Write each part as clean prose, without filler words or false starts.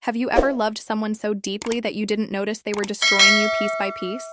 Have you ever loved someone so deeply that you didn't notice they were destroying you piece by piece?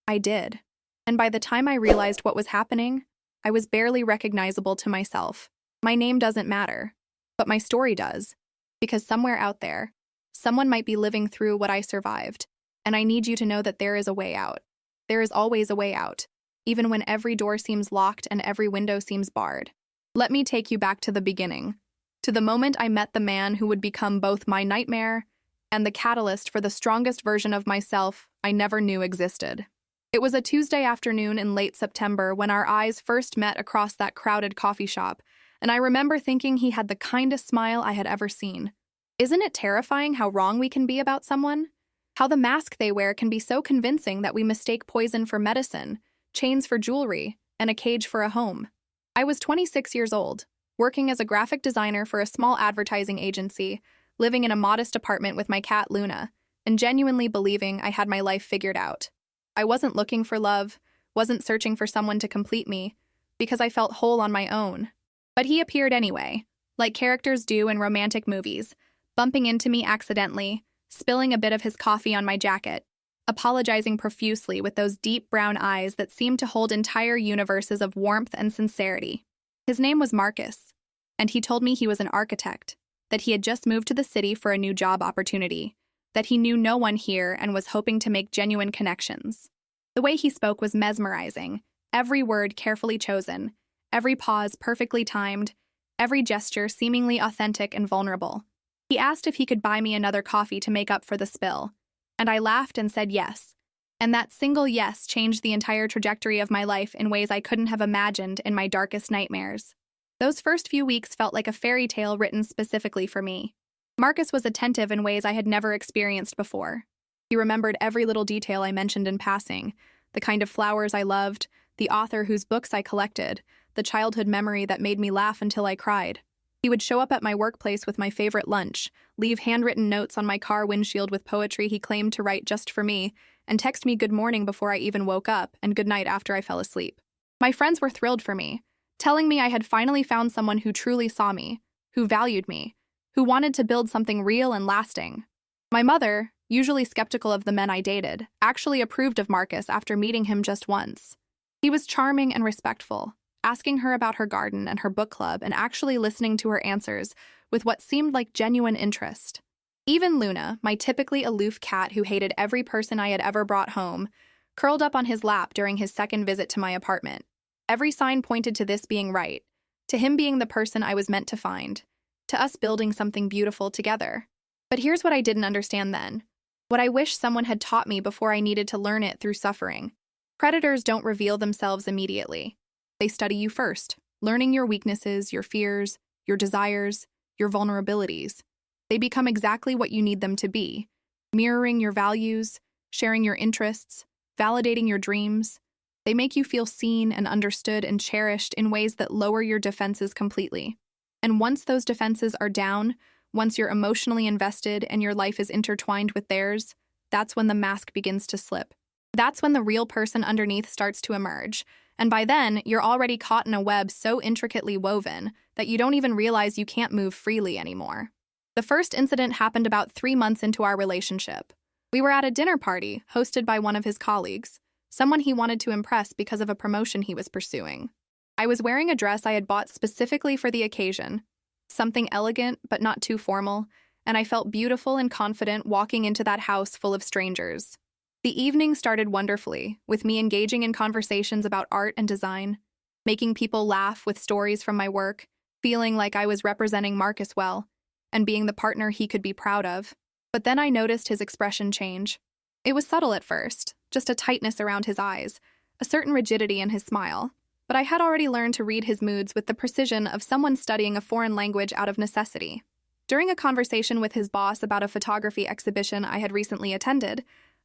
I did. And by the time I realized what was happening, I was barely recognizable to myself. My name doesn't matter, but my story does, because somewhere out there, someone might be living through what I survived, and I need you to know that there is a way out. There is always a way out, even when every door seems locked and every window seems barred. Let me take you back to the beginning, to the moment I met the man who would become both my nightmare and the catalyst for the strongest version of myself I never knew existed. It was a Tuesday afternoon in late September when our eyes first met across that crowded coffee shop, and I remember thinking he had the kindest smile I had ever seen. Isn't it terrifying how wrong we can be about someone? How the mask they wear can be so convincing that we mistake poison for medicine, chains for jewelry, and a cage for a home. I was 26 years old, working as a graphic designer for a small advertising agency, living in a modest apartment with my cat Luna, and genuinely believing I had my life figured out. I wasn't looking for love, wasn't searching for someone to complete me, because I felt whole on my own. But he appeared anyway, like characters do in romantic movies, bumping into me accidentally, spilling a bit of his coffee on my jacket, apologizing profusely with those deep brown eyes that seemed to hold entire universes of warmth and sincerity. His name was Marcus, and he told me he was an architect, that he had just moved to the city for a new job opportunity, that he knew no one here and was hoping to make genuine connections. The way he spoke was mesmerizing, every word carefully chosen, every pause perfectly timed, every gesture seemingly authentic and vulnerable. He asked if he could buy me another coffee to make up for the spill, and I laughed and said yes. And that single yes changed the entire trajectory of my life in ways I couldn't have imagined in my darkest nightmares. Those first few weeks felt like a fairy tale written specifically for me. Marcus was attentive in ways I had never experienced before. He remembered every little detail I mentioned in passing, the kind of flowers I loved, the author whose books I collected, the childhood memory that made me laugh until I cried. He would show up at my workplace with my favorite lunch, leave handwritten notes on my car windshield with poetry he claimed to write just for me, and text me good morning before I even woke up and good night after I fell asleep. My friends were thrilled for me, telling me I had finally found someone who truly saw me, who valued me, who wanted to build something real and lasting. My mother, usually skeptical of the men I dated, actually approved of Marcus after meeting him just once. He was charming and respectful, asking her about her garden and her book club and actually listening to her answers with what seemed like genuine interest. Even Luna, my typically aloof cat who hated every person I had ever brought home, curled up on his lap during his second visit to my apartment. Every sign pointed to this being right, to him being the person I was meant to find, to us building something beautiful together. But here's what I didn't understand then, what I wish someone had taught me before I needed to learn it through suffering. Predators don't reveal themselves immediately. They study you first, learning your weaknesses, your fears, your desires, your vulnerabilities. They become exactly what you need them to be, mirroring your values, sharing your interests, validating your dreams. They make you feel seen and understood and cherished in ways that lower your defenses completely. And once those defenses are down, once you're emotionally invested and your life is intertwined with theirs, that's when the mask begins to slip. That's when the real person underneath starts to emerge. And by then, you're already caught in a web so intricately woven that you don't even realize you can't move freely anymore. The first incident happened about 3 months into our relationship. We were at a dinner party hosted by one of his colleagues, someone he wanted to impress because of a promotion he was pursuing. I was wearing a dress I had bought specifically for the occasion, something elegant but not too formal, and I felt beautiful and confident walking into that house full of strangers. The evening started wonderfully, with me engaging in conversations about art and design, making people laugh with stories from my work, feeling like I was representing Marcus well, and being the partner he could be proud of. But then I noticed his expression change. It was subtle at first, just a tightness around his eyes, a certain rigidity in his smile. But I had already learned to read his moods with the precision of someone studying a foreign language out of necessity. During a conversation with his boss about a photography exhibition I had recently attended,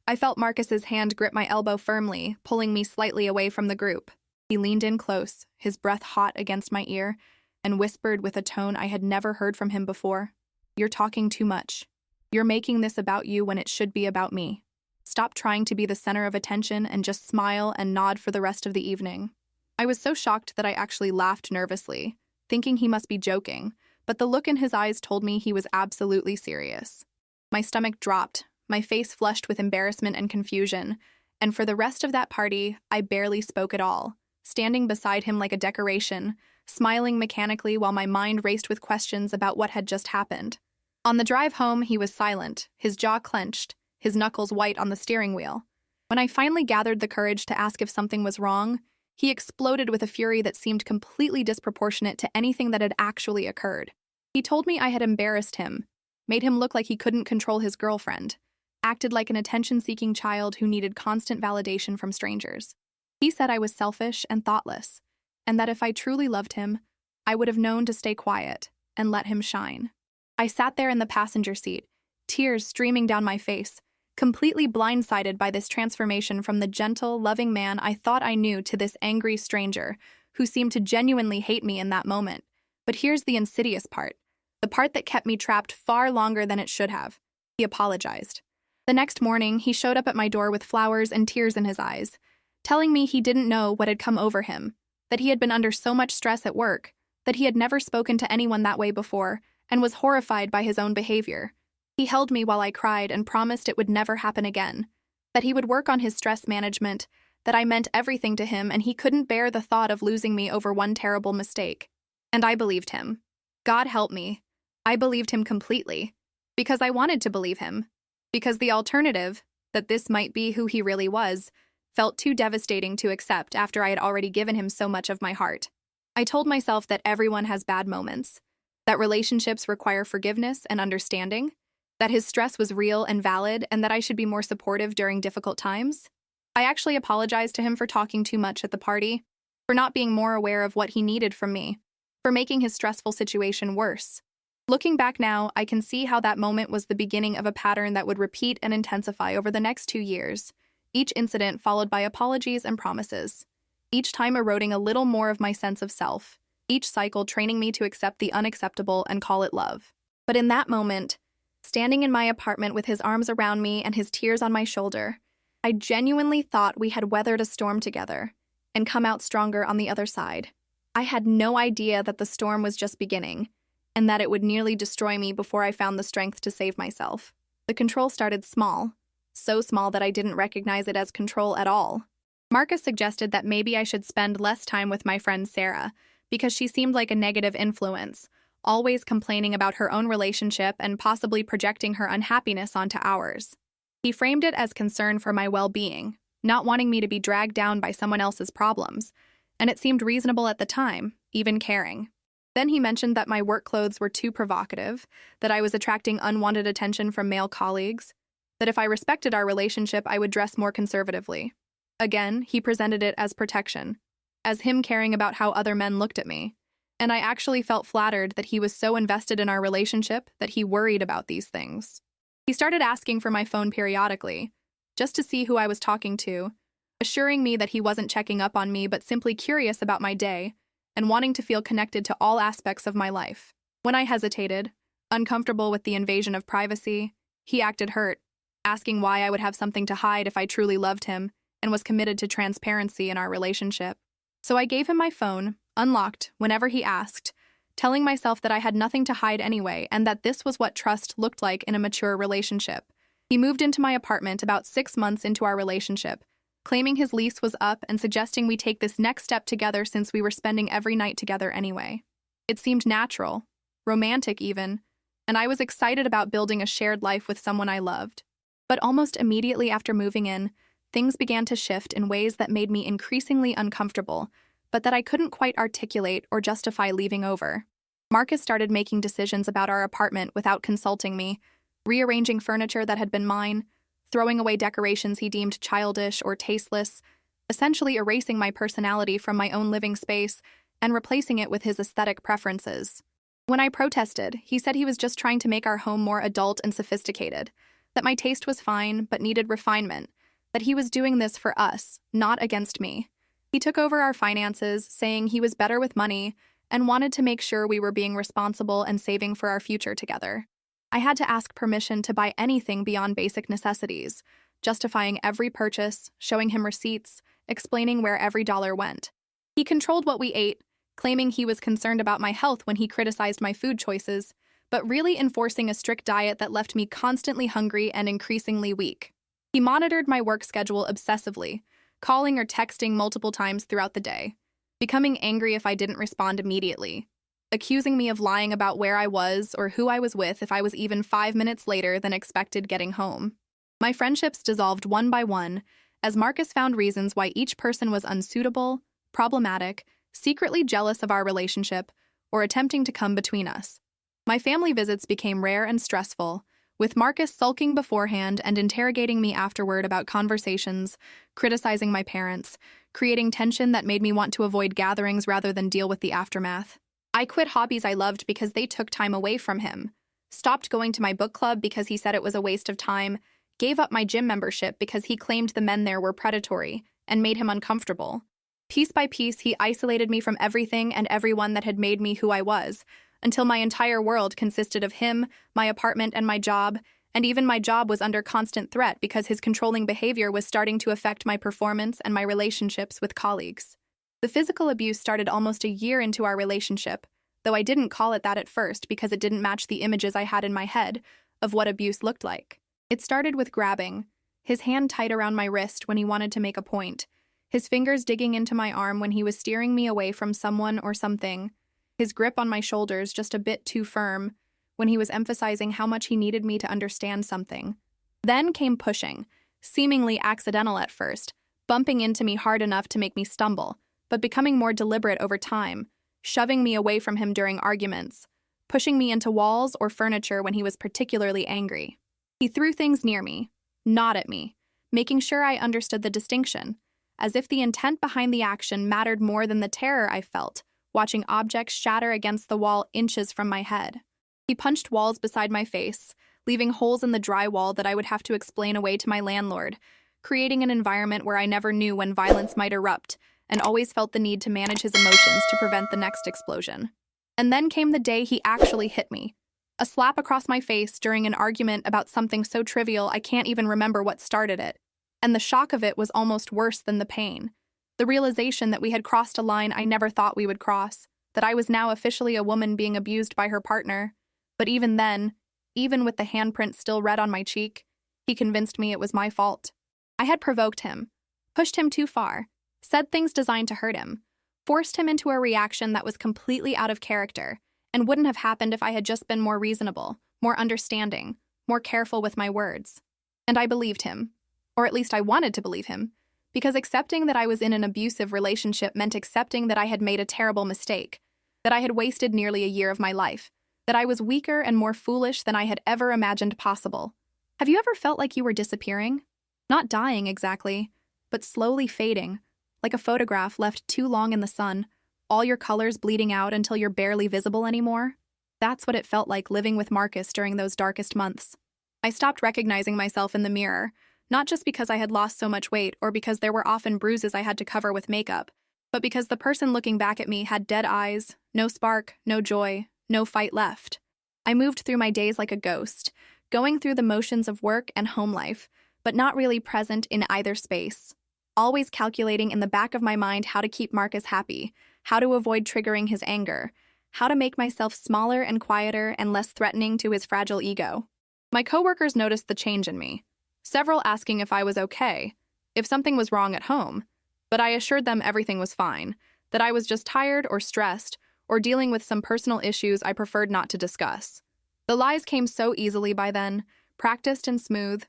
I felt Marcus's hand grip my elbow firmly, pulling me slightly away from the group. He leaned in close, his breath hot against my ear, and whispered with a tone I had never heard from him before. "You're talking too much. You're making this about you when it should be about me. Stop trying to be the center of attention and just smile and nod for the rest of the evening." I was so shocked that I actually laughed nervously, thinking he must be joking, but the look in his eyes told me he was absolutely serious. My stomach dropped, my face flushed with embarrassment and confusion, and for the rest of that party, I barely spoke at all, standing beside him like a decoration, smiling mechanically while my mind raced with questions about what had just happened. On the drive home, he was silent, his jaw clenched, his knuckles white on the steering wheel. When I finally gathered the courage to ask if something was wrong, he exploded with a fury that seemed completely disproportionate to anything that had actually occurred. He told me I had embarrassed him, made him look like he couldn't control his girlfriend, acted like an attention-seeking child who needed constant validation from strangers. He said I was selfish and thoughtless, and that if I truly loved him, I would have known to stay quiet and let him shine. I sat there in the passenger seat, tears streaming down my face, completely blindsided by this transformation from the gentle, loving man I thought I knew to this angry stranger who seemed to genuinely hate me in that moment. But here's the insidious part, the part that kept me trapped far longer than it should have. He apologized. The next morning, he showed up at my door with flowers and tears in his eyes, telling me he didn't know what had come over him, that he had been under so much stress at work, that he had never spoken to anyone that way before, and was horrified by his own behavior. He held me while I cried and promised it would never happen again, that he would work on his stress management, that I meant everything to him and he couldn't bear the thought of losing me over one terrible mistake. And I believed him. God help me. I believed him completely, because I wanted to believe him, because the alternative, that this might be who he really was, felt too devastating to accept after I had already given him so much of my heart. I told myself that everyone has bad moments, that relationships require forgiveness and understanding, that his stress was real and valid, and that I should be more supportive during difficult times. I actually apologized to him for talking too much at the party, for not being more aware of what he needed from me, for making his stressful situation worse. Looking back now, I can see how that moment was the beginning of a pattern that would repeat and intensify over the next 2 years, each incident followed by apologies and promises, each time eroding a little more of my sense of self, each cycle training me to accept the unacceptable and call it love. But in that moment, standing in my apartment with his arms around me and his tears on my shoulder, I genuinely thought we had weathered a storm together and come out stronger on the other side. I had no idea that the storm was just beginning, and that it would nearly destroy me before I found the strength to save myself. The control started small, so small that I didn't recognize it as control at all. Marcus suggested that maybe I should spend less time with my friend Sarah, because she seemed like a negative influence, always complaining about her own relationship and possibly projecting her unhappiness onto ours. He framed it as concern for my well-being, not wanting me to be dragged down by someone else's problems, and it seemed reasonable at the time, even caring. Then he mentioned that my work clothes were too provocative, that I was attracting unwanted attention from male colleagues, that if I respected our relationship, I would dress more conservatively. Again, he presented it as protection, as him caring about how other men looked at me. And I actually felt flattered that he was so invested in our relationship that he worried about these things. He started asking for my phone periodically, just to see who I was talking to, assuring me that he wasn't checking up on me but simply curious about my day and wanting to feel connected to all aspects of my life. When I hesitated, uncomfortable with the invasion of privacy, he acted hurt, asking why I would have something to hide if I truly loved him and was committed to transparency in our relationship. So I gave him my phone, unlocked, whenever he asked, telling myself that I had nothing to hide anyway and that this was what trust looked like in a mature relationship. He moved into my apartment about 6 months into our relationship, claiming his lease was up and suggesting we take this next step together since we were spending every night together anyway. It seemed natural, romantic even, and I was excited about building a shared life with someone I loved. But almost immediately after moving in, things began to shift in ways that made me increasingly uncomfortable, but that I couldn't quite articulate or justify leaving over. Marcus started making decisions about our apartment without consulting me, rearranging furniture that had been mine, throwing away decorations he deemed childish or tasteless, essentially erasing my personality from my own living space and replacing it with his aesthetic preferences. When I protested, he said he was just trying to make our home more adult and sophisticated, that my taste was fine but needed refinement, that he was doing this for us, not against me. He took over our finances, saying he was better with money and wanted to make sure we were being responsible and saving for our future together. I had to ask permission to buy anything beyond basic necessities, justifying every purchase, showing him receipts, explaining where every dollar went. He controlled what we ate, claiming he was concerned about my health when he criticized my food choices, but really enforcing a strict diet that left me constantly hungry and increasingly weak. He monitored my work schedule obsessively, calling or texting multiple times throughout the day, becoming angry if I didn't respond immediately, accusing me of lying about where I was or who I was with if I was even 5 minutes later than expected getting home. My friendships dissolved one by one, as Marcus found reasons why each person was unsuitable, problematic, secretly jealous of our relationship, or attempting to come between us. My family visits became rare and stressful, with Marcus sulking beforehand and interrogating me afterward about conversations, criticizing my parents, creating tension that made me want to avoid gatherings rather than deal with the aftermath. I quit hobbies I loved because they took time away from him, stopped going to my book club because he said it was a waste of time, gave up my gym membership because he claimed the men there were predatory and made him uncomfortable. Piece by piece, he isolated me from everything and everyone that had made me who I was, until my entire world consisted of him, my apartment, and my job, and even my job was under constant threat because his controlling behavior was starting to affect my performance and my relationships with colleagues. The physical abuse started almost a year into our relationship, though I didn't call it that at first because it didn't match the images I had in my head of what abuse looked like. It started with grabbing, his hand tight around my wrist when he wanted to make a point, his fingers digging into my arm when he was steering me away from someone or something, his grip on my shoulders just a bit too firm when he was emphasizing how much he needed me to understand something. Then came pushing, seemingly accidental at first, bumping into me hard enough to make me stumble, but becoming more deliberate over time, shoving me away from him during arguments, pushing me into walls or furniture when he was particularly angry. He threw things near me, not at me, making sure I understood the distinction, as if the intent behind the action mattered more than the terror I felt, watching objects shatter against the wall inches from my head. He punched walls beside my face, leaving holes in the drywall that I would have to explain away to my landlord, creating an environment where I never knew when violence might erupt and always felt the need to manage his emotions to prevent the next explosion. And then came the day he actually hit me. A slap across my face during an argument about something so trivial I can't even remember what started it. And the shock of it was almost worse than the pain. The realization that we had crossed a line I never thought we would cross, that I was now officially a woman being abused by her partner. But even then, even with the handprint still red on my cheek, he convinced me it was my fault. I had provoked him, pushed him too far, said things designed to hurt him, forced him into a reaction that was completely out of character, and wouldn't have happened if I had just been more reasonable, more understanding, more careful with my words. And I believed him, or at least I wanted to believe him, because accepting that I was in an abusive relationship meant accepting that I had made a terrible mistake, that I had wasted nearly a year of my life, that I was weaker and more foolish than I had ever imagined possible. Have you ever felt like you were disappearing? Not dying exactly, but slowly fading, like a photograph left too long in the sun, all your colors bleeding out until you're barely visible anymore? That's what it felt like living with Marcus during those darkest months. I stopped recognizing myself in the mirror, not just because I had lost so much weight or because there were often bruises I had to cover with makeup, but because the person looking back at me had dead eyes, no spark, no joy, no fight left. I moved through my days like a ghost, going through the motions of work and home life, but not really present in either space. Always calculating in the back of my mind how to keep Marcus happy, how to avoid triggering his anger, how to make myself smaller and quieter and less threatening to his fragile ego. My coworkers noticed the change in me, several asking if I was okay, if something was wrong at home, but I assured them everything was fine, that I was just tired or stressed or dealing with some personal issues I preferred not to discuss. The lies came so easily by then, practiced and smooth,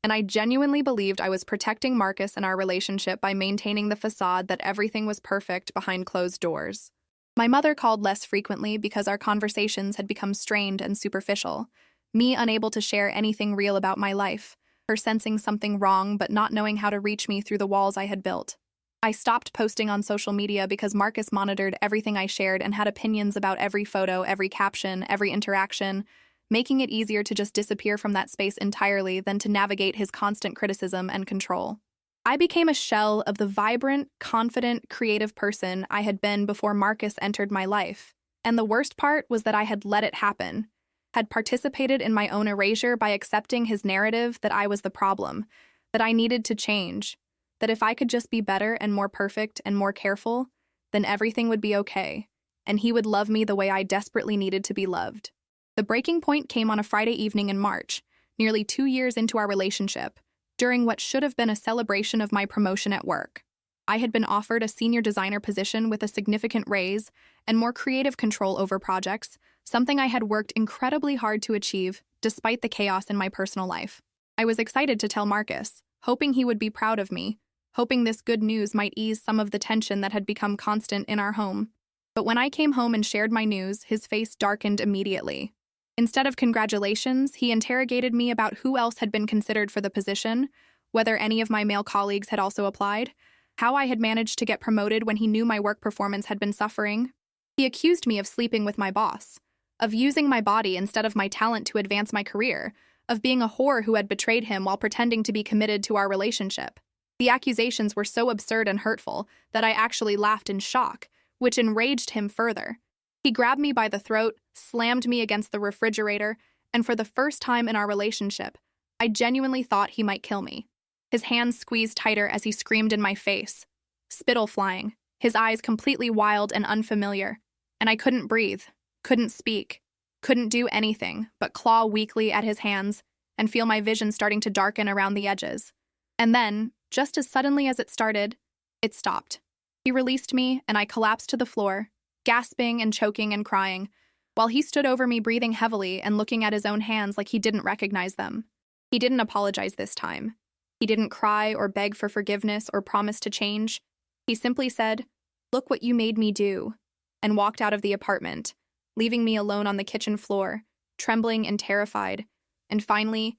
and I genuinely believed I was protecting Marcus and our relationship by maintaining the facade that everything was perfect behind closed doors. My mother called less frequently because our conversations had become strained and superficial, me unable to share anything real about my life, her sensing something wrong but not knowing how to reach me through the walls I had built. I stopped posting on social media because Marcus monitored everything I shared and had opinions about every photo, every caption, every interaction, making it easier to just disappear from that space entirely than to navigate his constant criticism and control. I became a shell of the vibrant, confident, creative person I had been before Marcus entered my life. And the worst part was that I had let it happen, had participated in my own erasure by accepting his narrative that I was the problem, that I needed to change, that if I could just be better and more perfect and more careful, then everything would be okay, and he would love me the way I desperately needed to be loved. The breaking point came on a Friday evening in March, nearly 2 years into our relationship, during what should have been a celebration of my promotion at work. I had been offered a senior designer position with a significant raise and more creative control over projects, something I had worked incredibly hard to achieve, despite the chaos in my personal life. I was excited to tell Marcus, hoping he would be proud of me, hoping this good news might ease some of the tension that had become constant in our home. But when I came home and shared my news, his face darkened immediately. Instead of congratulations, he interrogated me about who else had been considered for the position, whether any of my male colleagues had also applied, how I had managed to get promoted when he knew my work performance had been suffering. He accused me of sleeping with my boss, of using my body instead of my talent to advance my career, of being a whore who had betrayed him while pretending to be committed to our relationship. The accusations were so absurd and hurtful that I actually laughed in shock, which enraged him further. He grabbed me by the throat, slammed me against the refrigerator, and for the first time in our relationship, I genuinely thought he might kill me. His hands squeezed tighter as he screamed in my face, spittle flying, his eyes completely wild and unfamiliar, and I couldn't breathe, couldn't speak, couldn't do anything but claw weakly at his hands and feel my vision starting to darken around the edges. And then, just as suddenly as it started, it stopped. He released me, and I collapsed to the floor, gasping and choking and crying, while he stood over me breathing heavily and looking at his own hands like he didn't recognize them. He didn't apologize this time. He didn't cry or beg for forgiveness or promise to change. He simply said, "Look what you made me do," and walked out of the apartment, leaving me alone on the kitchen floor, trembling and terrified, and finally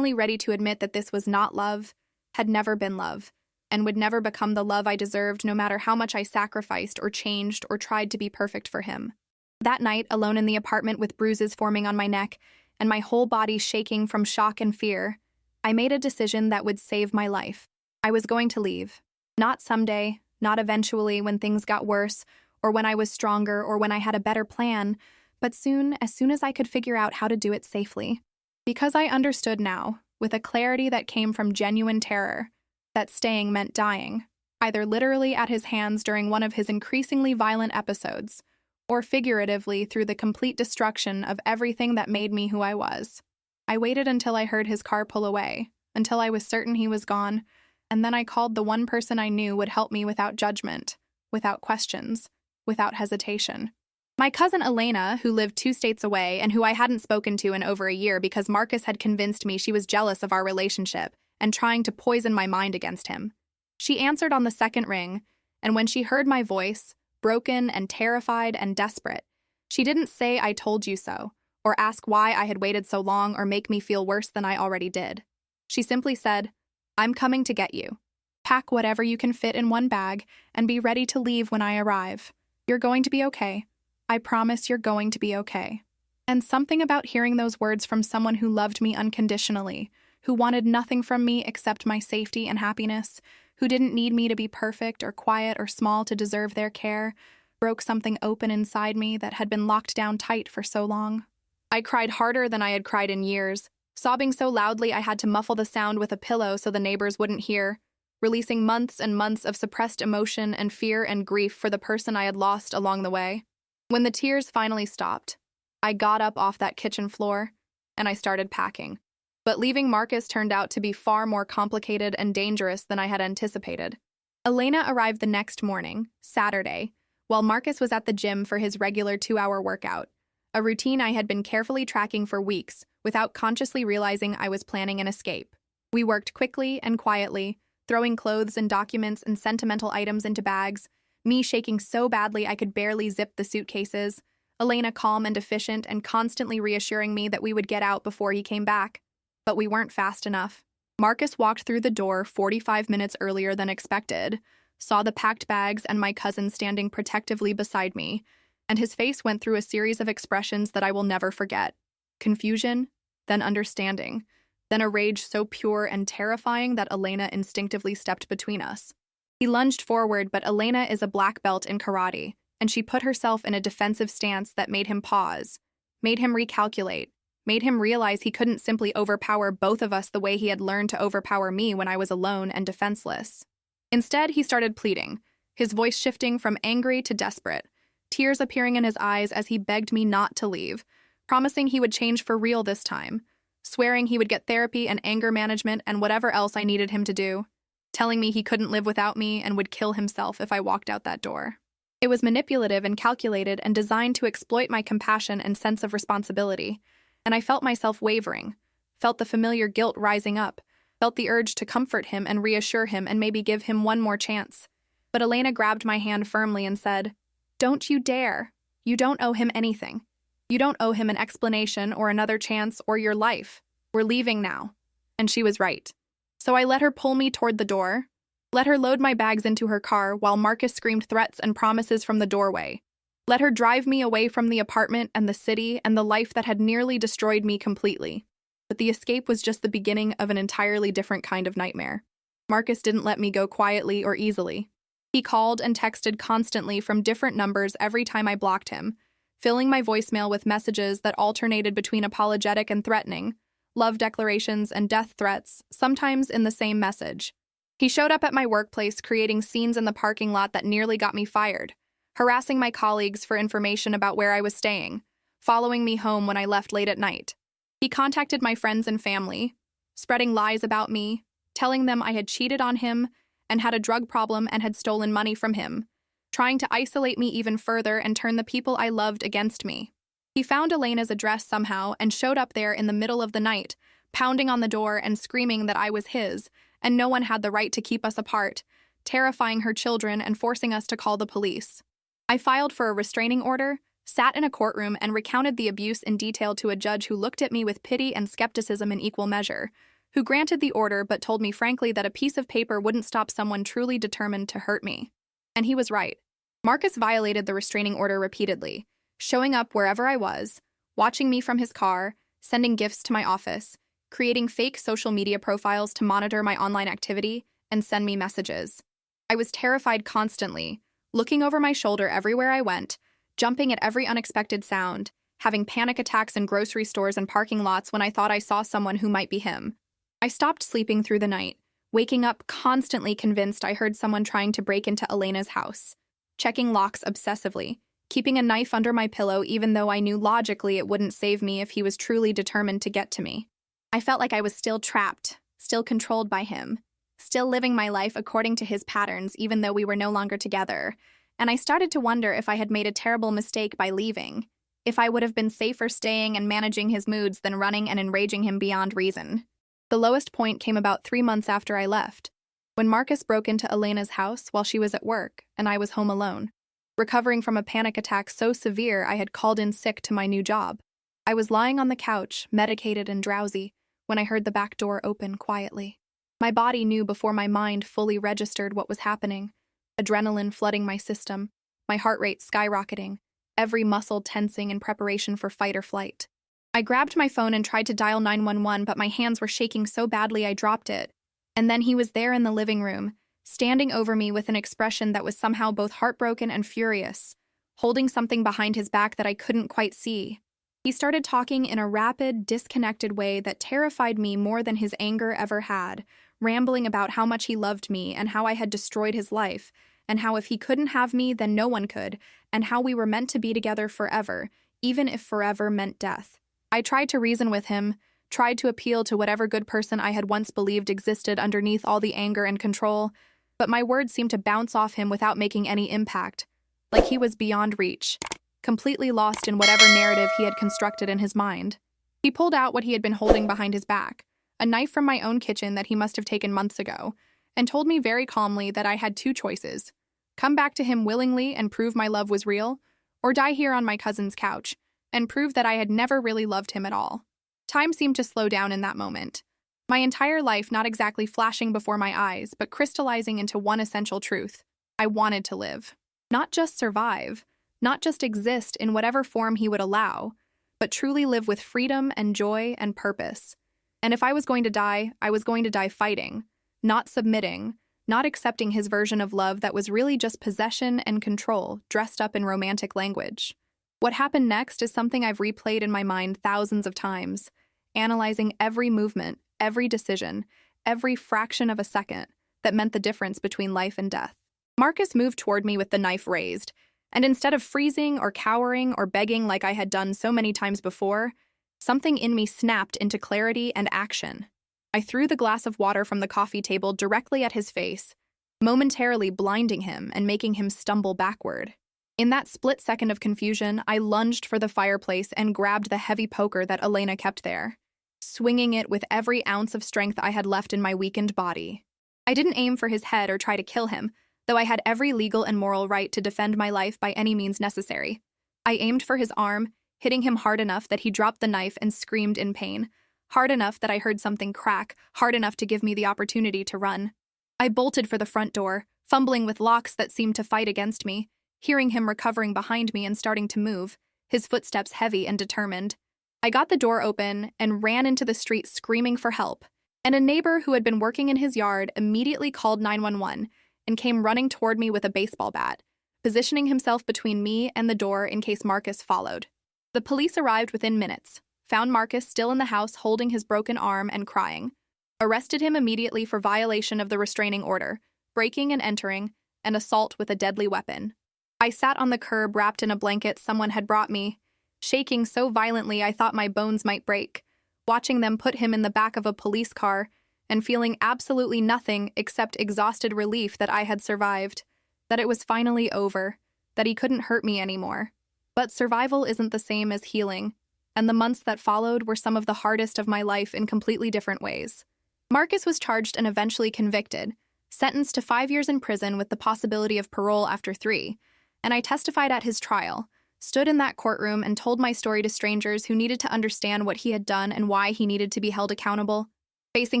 ready to admit that this was not love, had never been love, and would never become the love I deserved no matter how much I sacrificed or changed or tried to be perfect for him. That night, alone in the apartment with bruises forming on my neck and my whole body shaking from shock and fear, I made a decision that would save my life. I was going to leave. Not someday, not eventually when things got worse, or when I was stronger, or when I had a better plan, but soon, as soon as I could figure out how to do it safely. Because I understood now, with a clarity that came from genuine terror, that staying meant dying, either literally at his hands during one of his increasingly violent episodes, or figuratively through the complete destruction of everything that made me who I was. I waited until I heard his car pull away, until I was certain he was gone, and then I called the one person I knew would help me without judgment, without questions, without hesitation. My cousin Elena, who lived 2 states away and who I hadn't spoken to in over a year because Marcus had convinced me she was jealous of our relationship and trying to poison my mind against him. She answered on the second ring, and when she heard my voice, broken and terrified and desperate, she didn't say "I told you so," or ask why I had waited so long or make me feel worse than I already did. She simply said, "I'm coming to get you. Pack whatever you can fit in one bag and be ready to leave when I arrive. You're going to be okay. I promise you're going to be okay." And something about hearing those words from someone who loved me unconditionally, who wanted nothing from me except my safety and happiness, who didn't need me to be perfect or quiet or small to deserve their care, broke something open inside me that had been locked down tight for so long. I cried harder than I had cried in years, sobbing so loudly I had to muffle the sound with a pillow so the neighbors wouldn't hear, releasing months and months of suppressed emotion and fear and grief for the person I had lost along the way. When the tears finally stopped, I got up off that kitchen floor and I started packing. But leaving Marcus turned out to be far more complicated and dangerous than I had anticipated. Elena arrived the next morning, Saturday, while Marcus was at the gym for his regular 2-hour workout, a routine I had been carefully tracking for weeks without consciously realizing I was planning an escape. We worked quickly and quietly, throwing clothes and documents and sentimental items into bags, me shaking so badly I could barely zip the suitcases, Elena calm and efficient and constantly reassuring me that we would get out before he came back. But we weren't fast enough. Marcus walked through the door 45 minutes earlier than expected, saw the packed bags and my cousin standing protectively beside me, and his face went through a series of expressions that I will never forget. Confusion, then understanding, then a rage so pure and terrifying that Elena instinctively stepped between us. He lunged forward, but Elena is a black belt in karate, and she put herself in a defensive stance that made him pause, made him recalculate, made him realize he couldn't simply overpower both of us the way he had learned to overpower me when I was alone and defenseless. Instead, he started pleading, his voice shifting from angry to desperate, tears appearing in his eyes as he begged me not to leave, promising he would change for real this time, swearing he would get therapy and anger management and whatever else I needed him to do, telling me he couldn't live without me and would kill himself if I walked out that door. It was manipulative and calculated and designed to exploit my compassion and sense of responsibility, and I felt myself wavering, felt the familiar guilt rising up, felt the urge to comfort him and reassure him and maybe give him one more chance. But Elena grabbed my hand firmly and said, "Don't you dare. You don't owe him anything. You don't owe him an explanation or another chance or your life. We're leaving now." And she was right. So I let her pull me toward the door, let her load my bags into her car while Marcus screamed threats and promises from the doorway. Let her drive me away from the apartment and the city and the life that had nearly destroyed me completely. But the escape was just the beginning of an entirely different kind of nightmare. Marcus didn't let me go quietly or easily. He called and texted constantly from different numbers every time I blocked him, filling my voicemail with messages that alternated between apologetic and threatening, love declarations and death threats, sometimes in the same message. He showed up at my workplace creating scenes in the parking lot that nearly got me fired, harassing my colleagues for information about where I was staying, following me home when I left late at night. He contacted my friends and family, spreading lies about me, telling them I had cheated on him and had a drug problem and had stolen money from him, trying to isolate me even further and turn the people I loved against me. He found Elena's address somehow and showed up there in the middle of the night, pounding on the door and screaming that I was his, and no one had the right to keep us apart, terrifying her children and forcing us to call the police. I filed for a restraining order, sat in a courtroom, and recounted the abuse in detail to a judge who looked at me with pity and skepticism in equal measure, who granted the order but told me frankly that a piece of paper wouldn't stop someone truly determined to hurt me. And he was right. Marcus violated the restraining order repeatedly, showing up wherever I was, watching me from his car, sending gifts to my office, creating fake social media profiles to monitor my online activity and send me messages. I was terrified constantly, looking over my shoulder everywhere I went, jumping at every unexpected sound, having panic attacks in grocery stores and parking lots when I thought I saw someone who might be him. I stopped sleeping through the night, waking up constantly convinced I heard someone trying to break into Elena's house, checking locks obsessively, keeping a knife under my pillow even though I knew logically it wouldn't save me if he was truly determined to get to me. I felt like I was still trapped, still controlled by him, still living my life according to his patterns even though we were no longer together, and I started to wonder if I had made a terrible mistake by leaving, if I would have been safer staying and managing his moods than running and enraging him beyond reason. The lowest point came about 3 months after I left, when Marcus broke into Elena's house while she was at work and I was home alone, recovering from a panic attack so severe I had called in sick to my new job. I was lying on the couch, medicated and drowsy, when I heard the back door open quietly. My body knew before my mind fully registered what was happening, adrenaline flooding my system, my heart rate skyrocketing, every muscle tensing in preparation for fight or flight. I grabbed my phone and tried to dial 911, but my hands were shaking so badly I dropped it. And then he was there in the living room, standing over me with an expression that was somehow both heartbroken and furious, holding something behind his back that I couldn't quite see. He started talking in a rapid, disconnected way that terrified me more than his anger ever had, rambling about how much he loved me and how I had destroyed his life, and how if he couldn't have me, then no one could, and how we were meant to be together forever, even if forever meant death. I tried to reason with him, tried to appeal to whatever good person I had once believed existed underneath all the anger and control, but my words seemed to bounce off him without making any impact, like he was beyond reach, completely lost in whatever narrative he had constructed in his mind. He pulled out what he had been holding behind his back, a knife from my own kitchen that he must have taken months ago, and told me very calmly that I had 2 choices: come back to him willingly and prove my love was real, or die here on my cousin's couch and prove that I had never really loved him at all. Time seemed to slow down in that moment. My entire life not exactly flashing before my eyes, but crystallizing into one essential truth. I wanted to live. Not just survive, not just exist in whatever form he would allow, but truly live with freedom and joy and purpose. And if I was going to die, I was going to die fighting, not submitting, not accepting his version of love that was really just possession and control dressed up in romantic language. What happened next is something I've replayed in my mind thousands of times, analyzing every movement, every decision, every fraction of a second that meant the difference between life and death. Marcus moved toward me with the knife raised, And instead of freezing or cowering or begging like I had done so many times before, something in me snapped into clarity and action. I threw the glass of water from the coffee table directly at his face, momentarily blinding him and making him stumble backward. In that split second of confusion, I lunged for the fireplace and grabbed the heavy poker that Elena kept there, swinging it with every ounce of strength I had left in my weakened body. I didn't aim for his head or try to kill him, though I had every legal and moral right to defend my life by any means necessary. I aimed for his arm, hitting him hard enough that he dropped the knife and screamed in pain, hard enough that I heard something crack, hard enough to give me the opportunity to run. I bolted for the front door, fumbling with locks that seemed to fight against me, hearing him recovering behind me and starting to move, his footsteps heavy and determined. I got the door open and ran into the street screaming for help, and a neighbor who had been working in his yard immediately called 911 and came running toward me with a baseball bat, positioning himself between me and the door in case Marcus followed. The police arrived within minutes, found Marcus still in the house holding his broken arm and crying, arrested him immediately for violation of the restraining order, breaking and entering, and assault with a deadly weapon. I sat on the curb wrapped in a blanket someone had brought me, shaking so violently I thought my bones might break, watching them put him in the back of a police car and feeling absolutely nothing except exhausted relief that I had survived, that it was finally over, that he couldn't hurt me anymore. But survival isn't the same as healing, and the months that followed were some of the hardest of my life in completely different ways. Marcus was charged and eventually convicted, sentenced to 5 years in prison with the possibility of parole after 3, and I testified at his trial, stood in that courtroom and told my story to strangers who needed to understand what he had done and why he needed to be held accountable. Facing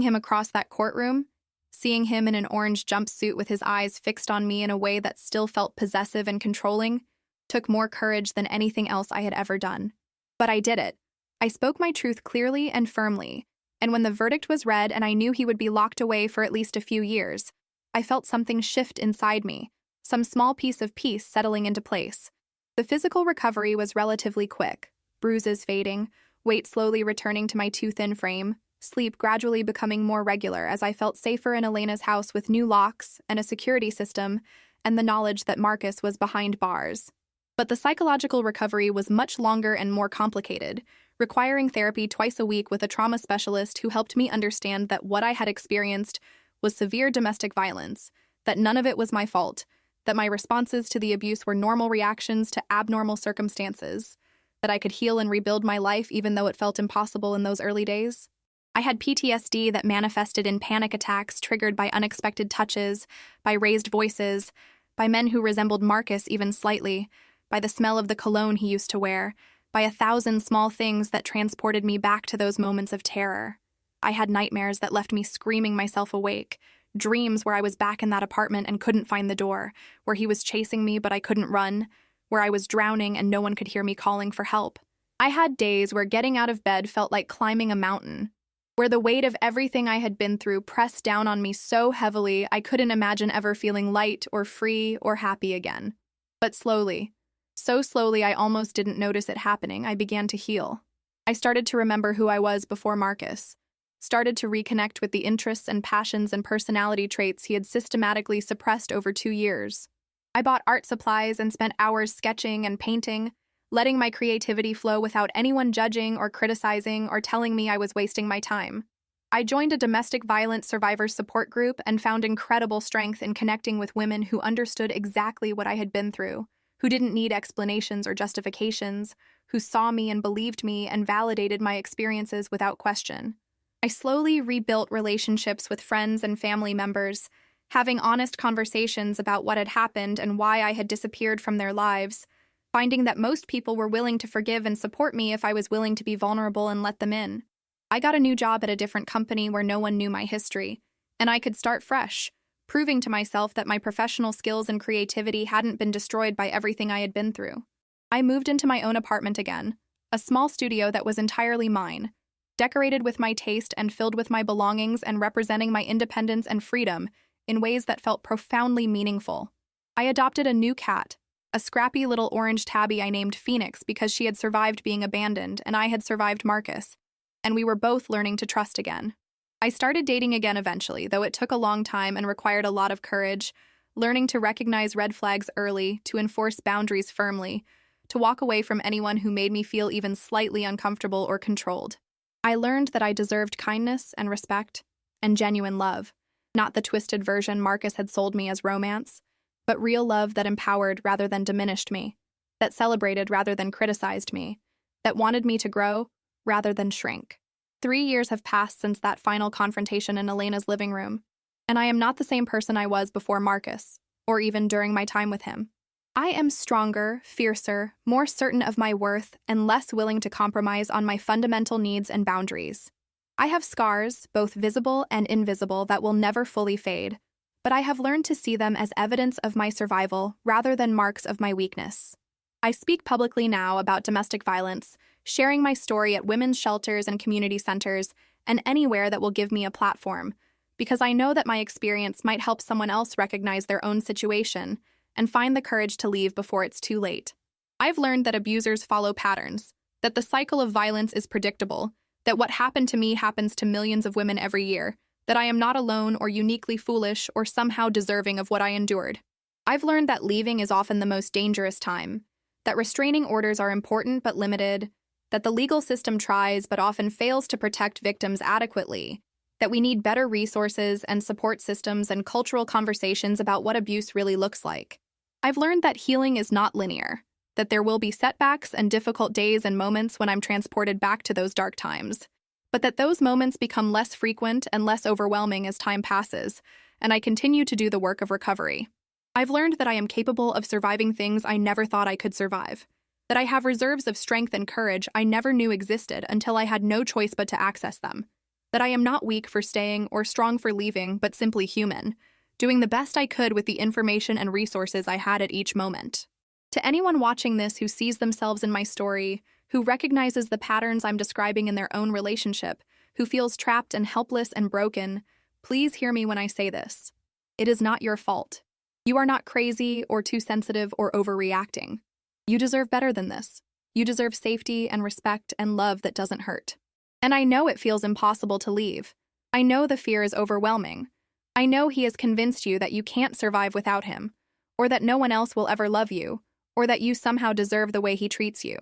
him across that courtroom, seeing him in an orange jumpsuit with his eyes fixed on me in a way that still felt possessive and controlling, took more courage than anything else I had ever done. But I did it. I spoke my truth clearly and firmly, and when the verdict was read and I knew he would be locked away for at least a few years, I felt something shift inside me, some small piece of peace settling into place. The physical recovery was relatively quick, bruises fading, weight slowly returning to my too thin frame, sleep gradually becoming more regular as I felt safer in Elena's house with new locks and a security system and the knowledge that Marcus was behind bars. But the psychological recovery was much longer and more complicated, requiring therapy twice a week with a trauma specialist who helped me understand that what I had experienced was severe domestic violence, that none of it was my fault, that my responses to the abuse were normal reactions to abnormal circumstances, that I could heal and rebuild my life even though it felt impossible in those early days. I had PTSD that manifested in panic attacks triggered by unexpected touches, by raised voices, by men who resembled Marcus even slightly, by the smell of the cologne he used to wear, by 1,000 small things that transported me back to those moments of terror. I had nightmares that left me screaming myself awake, dreams where I was back in that apartment and couldn't find the door, where he was chasing me but I couldn't run, where I was drowning and no one could hear me calling for help. I had days where getting out of bed felt like climbing a mountain, where the weight of everything I had been through pressed down on me so heavily I couldn't imagine ever feeling light or free or happy again. But slowly, so slowly I almost didn't notice it happening, I began to heal. I started to remember who I was before Marcus, started to reconnect with the interests and passions and personality traits he had systematically suppressed over 2 years. I bought art supplies and spent hours sketching and painting, letting my creativity flow without anyone judging or criticizing or telling me I was wasting my time. I joined a domestic violence survivors support group and found incredible strength in connecting with women who understood exactly what I had been through, who didn't need explanations or justifications, who saw me and believed me and validated my experiences without question. I slowly rebuilt relationships with friends and family members, having honest conversations about what had happened and why I had disappeared from their lives, finding that most people were willing to forgive and support me if I was willing to be vulnerable and let them in. I got a new job at a different company where no one knew my history, and I could start fresh, proving to myself that my professional skills and creativity hadn't been destroyed by everything I had been through. I moved into my own apartment again, a small studio that was entirely mine, decorated with my taste and filled with my belongings and representing my independence and freedom in ways that felt profoundly meaningful. I adopted a new cat, a scrappy little orange tabby I named Phoenix because she had survived being abandoned and I had survived Marcus, and we were both learning to trust again. I started dating again eventually, though it took a long time and required a lot of courage, learning to recognize red flags early, to enforce boundaries firmly, to walk away from anyone who made me feel even slightly uncomfortable or controlled. I learned that I deserved kindness and respect and genuine love, not the twisted version Marcus had sold me as romance, but real love that empowered rather than diminished me, that celebrated rather than criticized me, that wanted me to grow rather than shrink. 3 years have passed since that final confrontation in Elena's living room, and I am not the same person I was before Marcus, or even during my time with him. I am stronger, fiercer, more certain of my worth, and less willing to compromise on my fundamental needs and boundaries. I have scars, both visible and invisible, that will never fully fade, but I have learned to see them as evidence of my survival rather than marks of my weakness. I speak publicly now about domestic violence, sharing my story at women's shelters and community centers, and anywhere that will give me a platform, because I know that my experience might help someone else recognize their own situation and find the courage to leave before it's too late. I've learned that abusers follow patterns, that the cycle of violence is predictable, that what happened to me happens to millions of women every year, that I am not alone or uniquely foolish or somehow deserving of what I endured. I've learned that leaving is often the most dangerous time, that restraining orders are important but limited, that the legal system tries but often fails to protect victims adequately, that we need better resources and support systems and cultural conversations about what abuse really looks like. I've learned that healing is not linear, that there will be setbacks and difficult days and moments when I'm transported back to those dark times, but that those moments become less frequent and less overwhelming as time passes, and I continue to do the work of recovery. I've learned that I am capable of surviving things I never thought I could survive, that I have reserves of strength and courage I never knew existed until I had no choice but to access them, that I am not weak for staying or strong for leaving, but simply human, doing the best I could with the information and resources I had at each moment. To anyone watching this who sees themselves in my story, who recognizes the patterns I'm describing in their own relationship, who feels trapped and helpless and broken, please hear me when I say this. It is not your fault. You are not crazy or too sensitive or overreacting. You deserve better than this. You deserve safety and respect and love that doesn't hurt. And I know it feels impossible to leave. I know the fear is overwhelming. I know he has convinced you that you can't survive without him, or that no one else will ever love you, or that you somehow deserve the way he treats you.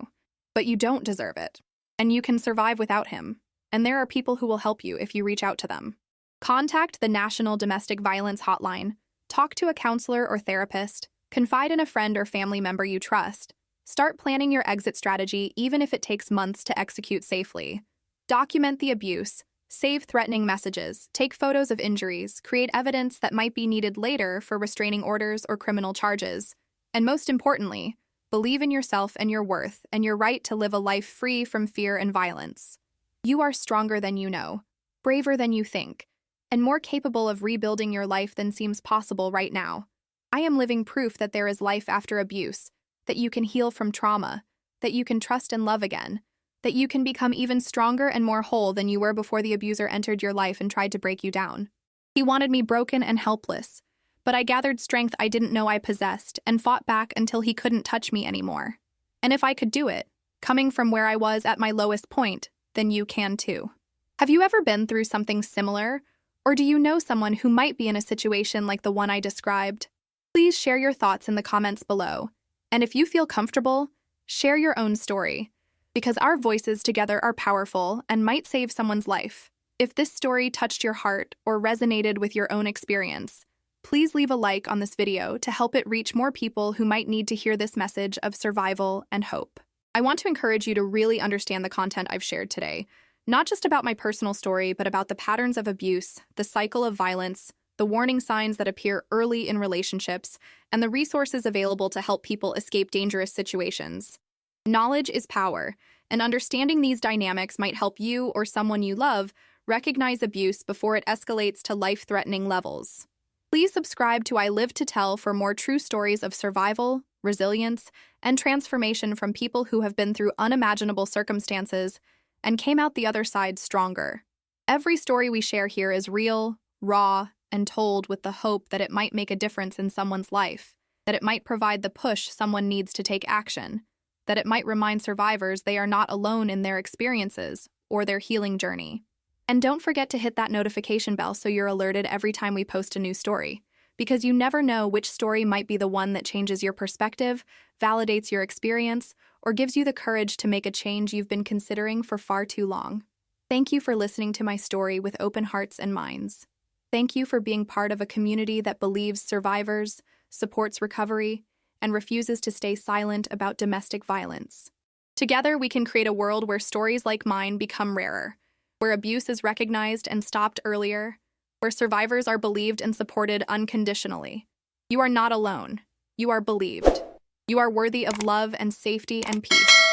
But you don't deserve it, and you can survive without him, and there are people who will help you if you reach out to them. Contact the National Domestic Violence Hotline, talk to a counselor or therapist, confide in a friend or family member you trust, start planning your exit strategy even if it takes months to execute safely. Document the abuse, save threatening messages, take photos of injuries, create evidence that might be needed later for restraining orders or criminal charges, and most importantly, believe in yourself and your worth and your right to live a life free from fear and violence. You are stronger than you know, braver than you think, and more capable of rebuilding your life than seems possible right now. I am living proof that there is life after abuse, that you can heal from trauma, that you can trust and love again, that you can become even stronger and more whole than you were before the abuser entered your life and tried to break you down. He wanted me broken and helpless, but I gathered strength I didn't know I possessed and fought back until he couldn't touch me anymore. And if I could do it, coming from where I was at my lowest point, then you can too. Have you ever been through something similar, or do you know someone who might be in a situation like the one I described? Please share your thoughts in the comments below, and if you feel comfortable, share your own story, because our voices together are powerful and might save someone's life. If this story touched your heart or resonated with your own experience, please leave a like on this video to help it reach more people who might need to hear this message of survival and hope. I want to encourage you to really understand the content I've shared today, not just about my personal story, but about the patterns of abuse, the cycle of violence, the warning signs that appear early in relationships, and the resources available to help people escape dangerous situations. Knowledge is power, and understanding these dynamics might help you or someone you love recognize abuse before it escalates to life-threatening levels. Please subscribe to I Live to Tell for more true stories of survival, resilience, and transformation from people who have been through unimaginable circumstances and came out the other side stronger. Every story we share here is real, raw, and told with the hope that it might make a difference in someone's life, that it might provide the push someone needs to take action, that it might remind survivors they are not alone in their experiences or their healing journey. And don't forget to hit that notification bell so you're alerted every time we post a new story, because you never know which story might be the one that changes your perspective, validates your experience, or gives you the courage to make a change you've been considering for far too long. Thank you for listening to my story with open hearts and minds. Thank you for being part of a community that believes survivors, supports recovery, and refuses to stay silent about domestic violence. Together, we can create a world where stories like mine become rarer, where abuse is recognized and stopped earlier, where survivors are believed and supported unconditionally. You are not alone. You are believed. You are worthy of love and safety and peace.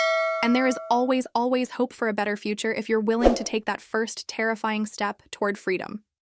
And there is always, always hope for a better future if you're willing to take that first terrifying step toward freedom.